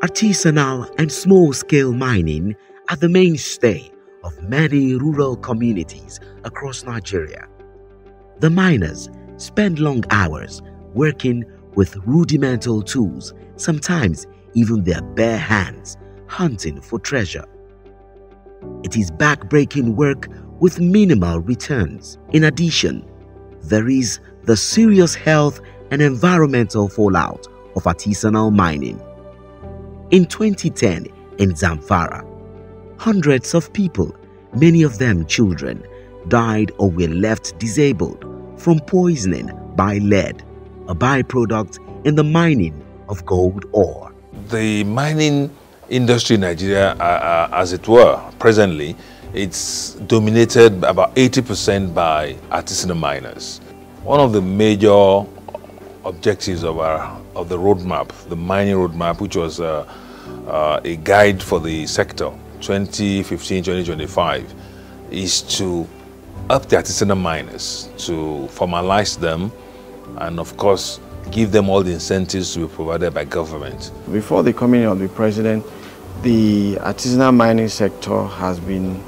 Artisanal and small-scale mining are the mainstay of many rural communities across Nigeria. The miners spend long hours working with rudimental tools, sometimes even their bare hands, hunting for treasure. It is back-breaking work with minimal returns. In addition, there is the serious health and environmental fallout of artisanal mining. In 2010, in Zamfara, hundreds of people, many of them children, died or were left disabled from poisoning by lead, a byproduct in the mining of gold ore. The mining industry in Nigeria, as it were, presently, it's dominated about 80% by artisanal miners. One of the major objectives of the roadmap, the mining roadmap, which was a guide for the sector 2015-2025, is to up the artisanal miners, to formalize them, and of course give them all the incentives to be provided by government. Before the coming of the president, the artisanal mining sector has been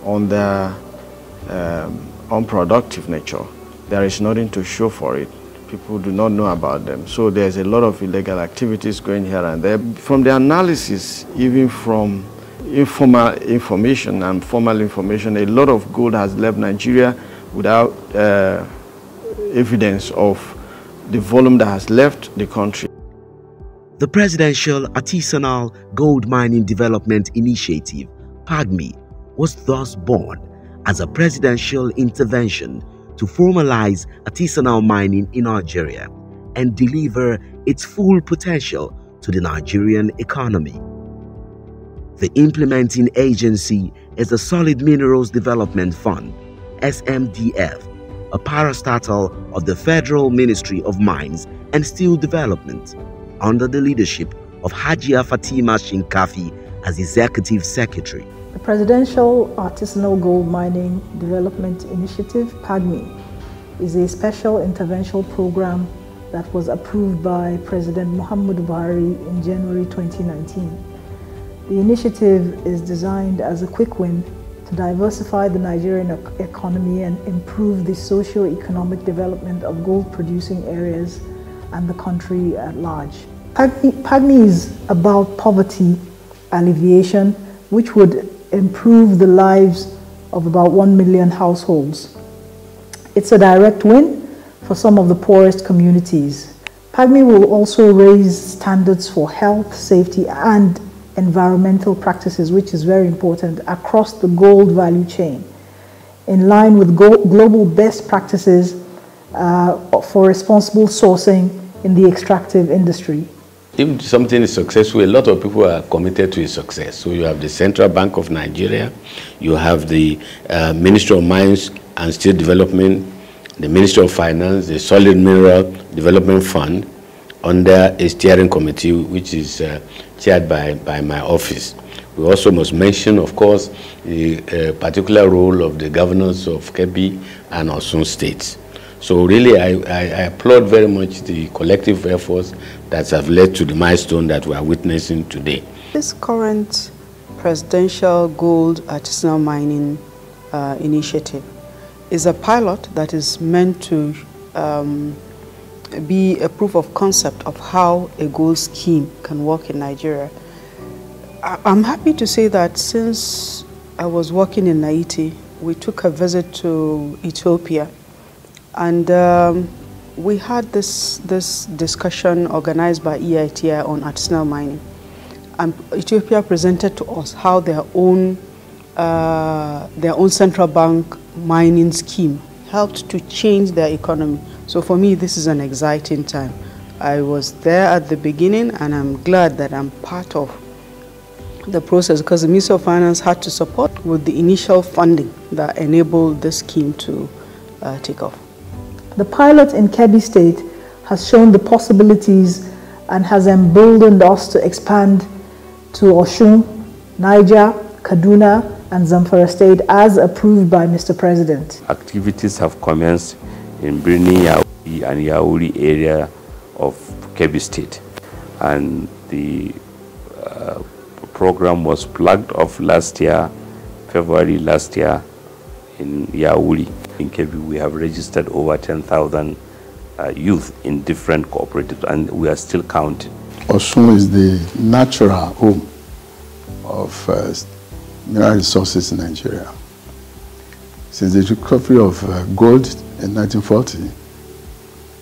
on the unproductive nature. There is nothing to show for it. People do not know about them. So there's a lot of illegal activities going here and there. From the analysis, even from informal information and formal information, a lot of gold has left Nigeria without evidence of the volume that has left the country. The Presidential Artisanal Gold Mining Development Initiative, PAGMI, was thus born as a presidential intervention to formalize artisanal mining in Nigeria and deliver its full potential to the Nigerian economy. The implementing agency is the Solid Minerals Development Fund, SMDF, a parastatal of the Federal Ministry of Mines and Steel Development, under the leadership of Hajia Fatima Shinkafi as Executive Secretary. The Presidential Artisanal Gold Mining Development Initiative, PAGMI, is a special intervention program that was approved by President Muhammadu Buhari in January 2019. The initiative is designed as a quick win to diversify the Nigerian economy and improve the socio-economic development of gold-producing areas and the country at large. PAGMI is about poverty alleviation, which would improve the lives of about 1 million households. It's a direct win for some of the poorest communities. PAGMI will also raise standards for health, safety, and environmental practices, which is very important, across the gold value chain, in line with global best practices for responsible sourcing in the extractive industry. If something is successful, a lot of people are committed to its success. So you have the Central Bank of Nigeria, you have the Ministry of Mines and Steel Development, the Ministry of Finance, the Solid Mineral Development Fund, under a steering committee which is chaired by my office. We also must mention, of course, the particular role of the governors of Kebbi and Osun states. So really, I applaud very much the collective efforts that have led to the milestone that we are witnessing today. This current Presidential Gold Artisanal Mining Initiative is a pilot that is meant to be a proof of concept of how a gold scheme can work in Nigeria. I'm happy to say that since I was working in Haiti, we took a visit to Ethiopia, and we had this discussion organized by EITI on artisanal mining. And Ethiopia presented to us how their own central bank mining scheme helped to change their economy. So for me, this is an exciting time. I was there at the beginning, and I'm glad that I'm part of the process, because the Ministry of Finance had to support with the initial funding that enabled this scheme to take off. The pilot in Kebbi State has shown the possibilities and has emboldened us to expand to Osun, Niger, Kaduna, and Zamfara State as approved by Mr. President. Activities have commenced in Birni and Yauri area of Kebbi State, and the program was plugged off last year, February last year, in Yauri. In Kebbi, we have registered over 10,000 youth in different cooperatives, and we are still counting. Osun is the natural home of mineral resources in Nigeria. Since the recovery of gold in 1940,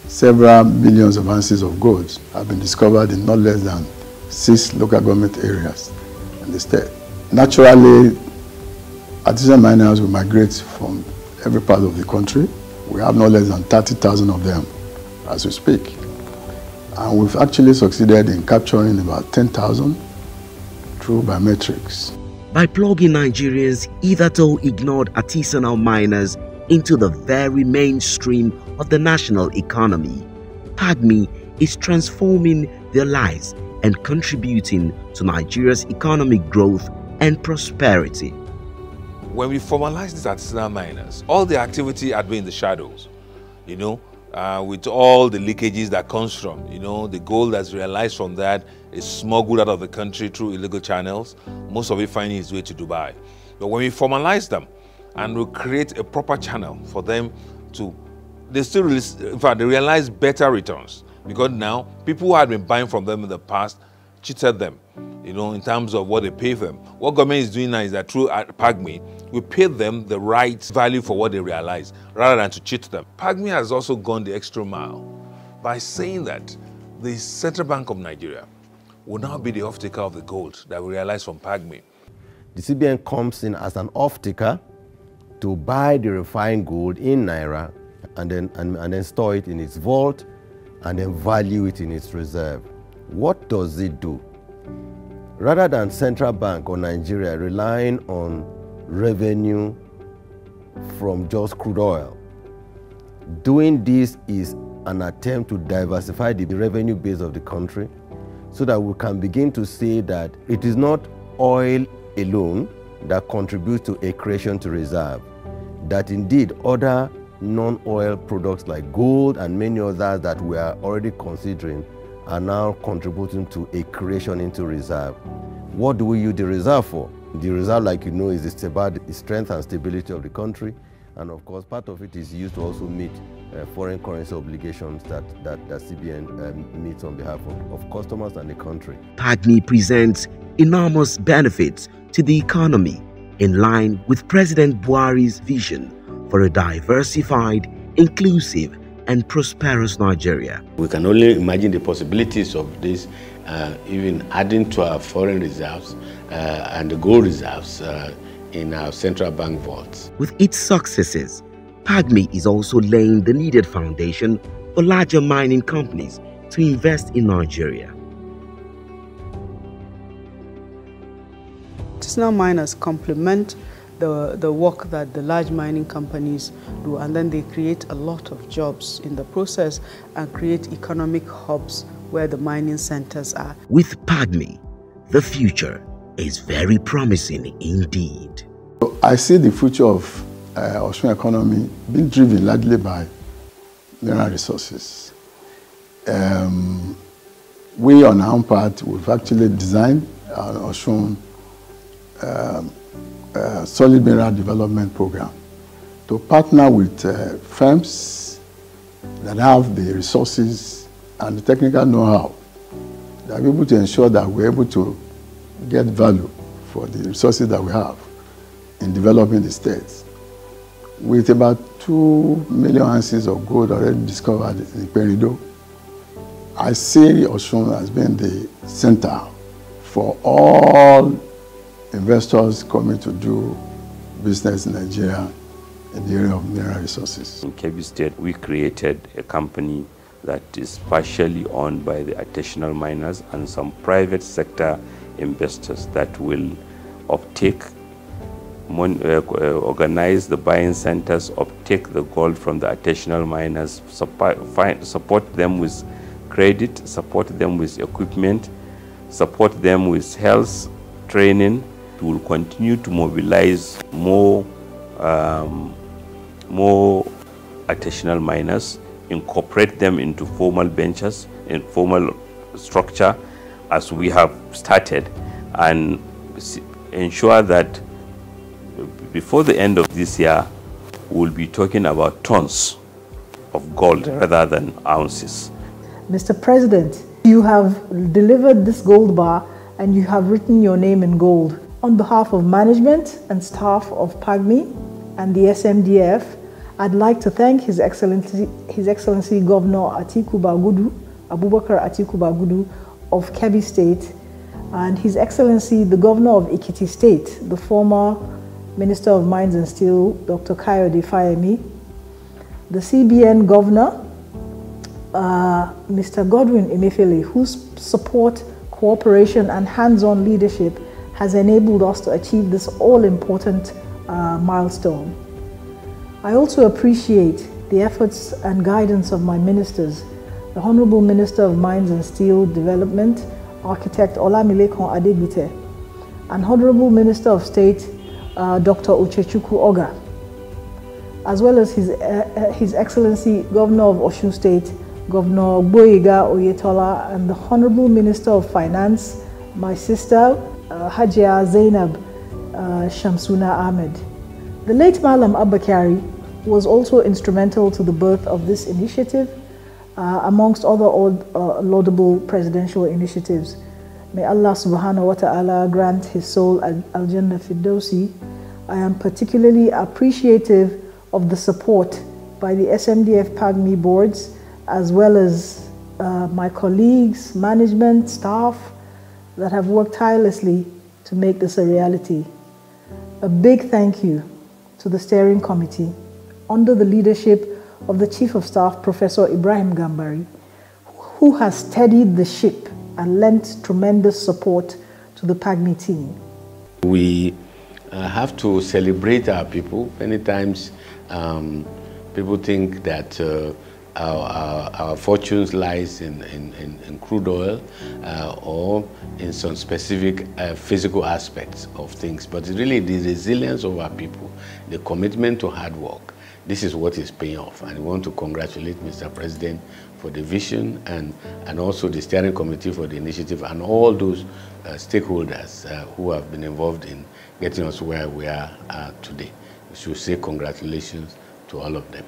several millions of ounces of gold have been discovered in not less than 6 local government areas in the state. Naturally, artisanal miners will migrate from every part of the country. We have no less than 30,000 of them as we speak. And we've actually succeeded in capturing about 10,000 through biometrics. By plugging Nigerians hitherto ignored artisanal miners into the very mainstream of the national economy, PAGMI is transforming their lives and contributing to Nigeria's economic growth and prosperity. When we formalize these artisanal miners, all the activity had been in the shadows, with all the leakages that comes from, the gold that's realized from that is smuggled out of the country through illegal channels, most of it finding its way to Dubai. But when we formalize them and we create a proper channel for them to, they realize better returns, because now people who had been buying from them in the past cheated them, in terms of what they pay them. What government is doing now is that through PAGMI, we pay them the right value for what they realize, rather than to cheat them. PAGMI has also gone the extra mile by saying that the Central Bank of Nigeria will now be the off-taker of the gold that we realize from PAGMI. The CBN comes in as an off-taker to buy the refined gold in Naira and then store it in its vault and then value it in its reserve. What does it do? Rather than Central Bank or Nigeria relying on revenue from just crude oil, doing this is an attempt to diversify the revenue base of the country so that we can begin to say that it is not oil alone that contributes to accretion to reserve, that indeed other non-oil products like gold and many others that we are already considering are now contributing to accretion into reserve. What do we use the reserve for? The reserve, like you know, is the strength and stability of the country, and of course part of it is used to also meet foreign currency obligations that CBN meets on behalf of customers and the country. PAGMI presents enormous benefits to the economy in line with President Buhari's vision for a diversified, inclusive and prosperous Nigeria. We can only imagine the possibilities of this, even adding to our foreign reserves and the gold reserves in our central bank vaults. With its successes, PAGMI is also laying the needed foundation for larger mining companies to invest in Nigeria. Artisanal miners complement the work that the large mining companies do, and then they create a lot of jobs in the process and create economic hubs where the mining centers are. With PAGMI, the future is very promising indeed. I see the future of Osun economy being driven largely by mineral resources. We on our part, we've actually designed our Osun solid mineral development program to partner with firms that have the resources and the technical know-how that are able to ensure that we're able to get value for the resources that we have in developing the states. With about 2 million ounces of gold already discovered in Perido, I see Osun as being the center for all investors coming to do business in Nigeria in the area of mineral resources. In Kebbi State, we created a company that is partially owned by the artisanal miners and some private sector investors that will organize the buying centers, uptake the gold from the artisanal miners, support them with credit, support them with equipment, support them with health training. We will continue to mobilize more artisanal miners, incorporate them into formal ventures, in formal structure as we have started. and ensure that before the end of this year, we'll be talking about tons of gold rather than ounces. Mr. President, you have delivered this gold bar and you have written your name in gold. On behalf of management and staff of PAGMI and the SMDF, I'd like to thank His Excellency Governor Abubakar Atiku Bagudu of Kebbi State, and His Excellency the Governor of Ekiti State, the former Minister of Mines and Steel, Dr. Kayode Fayemi, the CBN Governor, Mr. Godwin Emefiele, whose support, cooperation and hands-on leadership has enabled us to achieve this all-important milestone. I also appreciate the efforts and guidance of my ministers, the Honorable Minister of Mines and Steel Development, Architect Olamilekan Adegbite, and Honorable Minister of State, Dr. Uchechukwu Oga, as well as His Excellency Governor of Osun State, Governor Gboyega Oyetola, and the Honorable Minister of Finance, my sister, Hajia Zainab Shamsuna Ahmed. The late Malam Abakari was also instrumental to the birth of this initiative, amongst other laudable presidential initiatives. May Allah subhanahu wa ta'ala grant his soul al-Jannah Firdausi. I am particularly appreciative of the support by the SMDF PAGMI boards, as well as my colleagues, management, staff that have worked tirelessly to make this a reality. A big thank you to the steering committee under the leadership of the Chief of Staff, Professor Ibrahim Gambari, who has steadied the ship and lent tremendous support to the PAGMI team. We have to celebrate our people. Many times people think that our fortunes lies in crude oil or in some specific physical aspects of things, but really the resilience of our people, the commitment to hard work, this is what is paying off. And we want to congratulate Mr. President for the vision and also the steering committee for the initiative and all those stakeholders who have been involved in getting us where we are today. We should say congratulations to all of them.